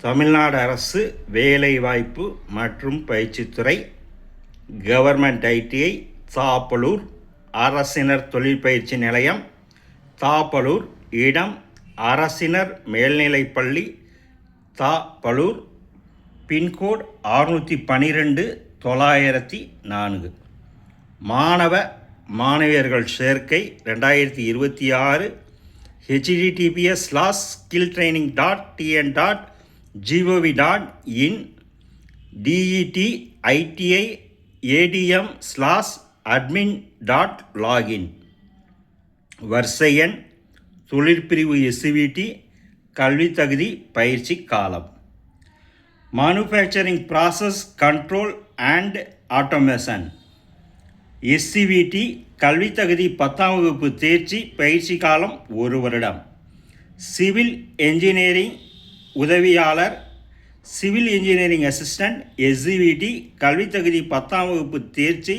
தமிழ்நாடு அரசு வேலைவாய்ப்பு மற்றும் பயிற்சித்துறை கவர்மெண்ட் ஐடிஐ தாப்பலூர் அரசினர் தொழிற்பயிற்சி நிலையம் தாப்பலூர் இடம் அரசினர் மேல்நிலைப்பள்ளி தாப்பலூர் பின்கோட் 612 904 மாணவ மாணவியர்கள் சேர்க்கை 2026 https:/skilltraining.tn.gov.in DET ITI ADM/admin.login வரிசை எண் தொழிற்பிரிவு SCVT கல்வி தகுதி பயிற்சி காலம் manufacturing process control and automation SCVT கல்வி தகுதி 10ஆம் வகுப்பு தேர்ச்சி பயிற்சி காலம் 1 வருடம். சிவில் என்ஜினியரிங் உதவியாளர் சிவில் இன்ஜினியரிங் அசிஸ்டன்ட் SCVT கல்வி தகுதி 10ஆம் வகுப்பு தேர்ச்சி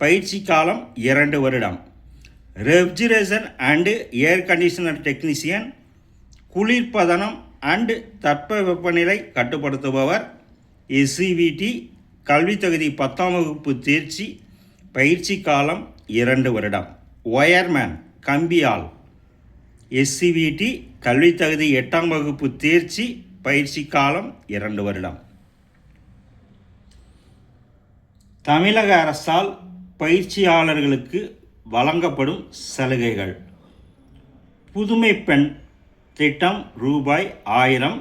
பயிற்சி காலம் 2 வருடம். Refrigeration and air conditioner technician குளிர்பதனம் அண்டு தட்பவெப்பநிலை கட்டுப்படுத்துபவர் SCVT கல்வி தகுதி 10ஆம் வகுப்பு தேர்ச்சி பயிற்சி காலம் 2 வருடம். ஒயர்மேன் கம்பியால் SCVT கல்வி தகுதி 8ஆம் வகுப்பு தேர்ச்சி பயிற்சி காலம் 2 வருடம். தமிழக அரசால் பயிற்சியாளர்களுக்கு வழங்கப்படும் சலுகைகள். புதுமை பெண் திட்டம் ரூபாய் 1000,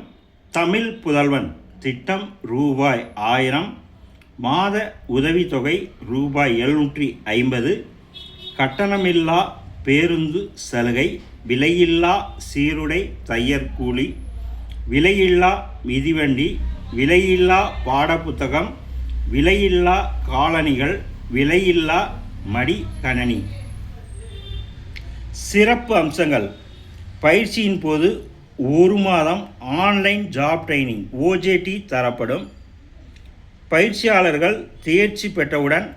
தமிழ் புதல்வன் திட்டம் ரூபாய் 1000, மாத உதவித்தொகை ரூபாய் 750, கட்டணமில்லா பேருந்து சலுகை, விலையில்லா சீருடை தையற்கூலி, விலையில்லா மிதிவண்டி, விலையில்லா பாடப்புத்தகம், விலையில்லா காலணிகள், விலையில்லா மடிக்கணினி. சிறப்பு அம்சங்கள். பயிற்சியின் போது 1 மாதம் ஆன்லைன் ஜாப் ட்ரைனிங் OJT தரப்படும். பயிற்சியாளர்கள் தேர்ச்சி பெற்றவுடன்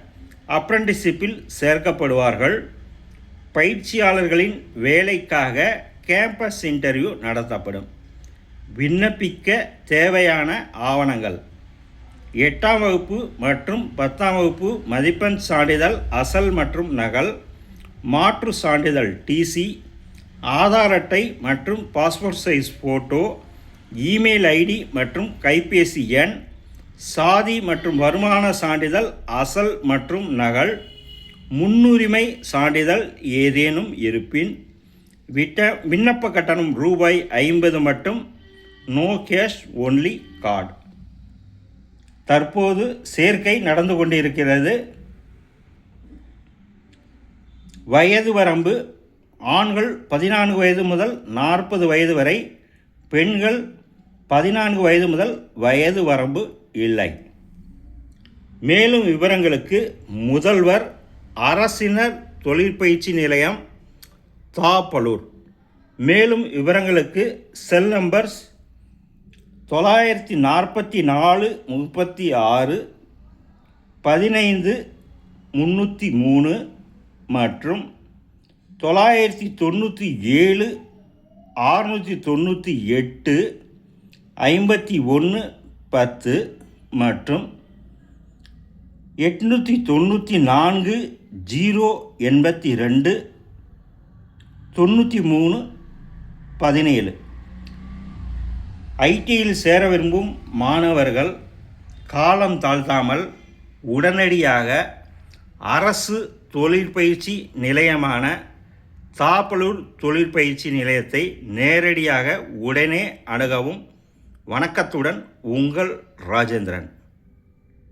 அப்ரண்டிஸ்ஷிப்பில் சேர்க்கப்படுவார்கள். பயிற்சியாளர்களின் வேலைக்காக கேம்பஸ் இன்டர்வியூ நடத்தப்படும். விண்ணப்பிக்க தேவையான ஆவணங்கள். 8ஆம் வகுப்பு மற்றும் 10ஆம் வகுப்பு மதிப்பெண் சான்றிதழ் அசல் மற்றும் நகல், மாற்று சான்றிதழ் TC, ஆதார் அட்டை மற்றும் passport size photo, email ID மற்றும் கைபேசி எண், சாதி மற்றும் வருமான சான்றிதழ் அசல் மற்றும் நகல், முன்னுரிமை சான்றிதழ் ஏதேனும் இருப்பின். விண்ணப்ப கட்டணம் ரூபாய் 50 மட்டும். No cash only card. தற்போது சேர்க்கை நடந்து கொண்டிருக்கிறது. வயது வரம்பு ஆண்கள் 14 வயது முதல் 40 வயது வரை, பெண்கள் 14 வயது முதல் வயது வரம்பு இல்லை. மேலும் விவரங்களுக்கு முதல்வர் அரசினர் தொழிற்பயிற்சி நிலையம் தாப்பலூர். மேலும் விவரங்களுக்கு செல் நம்பர்ஸ் 944 36 15 303 மற்றும் 997 698 51 10 மற்றும் 894 082 93 17. ஐடியில் சேர விரும்பும் மாணவர்கள் காலம் தாழ்த்தாமல் உடனடியாக அரசு தொழிற்பயிற்சி நிலையமான தாப்பலூர் தொழிற்பயிற்சி நிலையத்தை நேரடியாக உடனே அணுகவும். வணக்கத்துடன் உங்கள் ராஜேந்திரன்.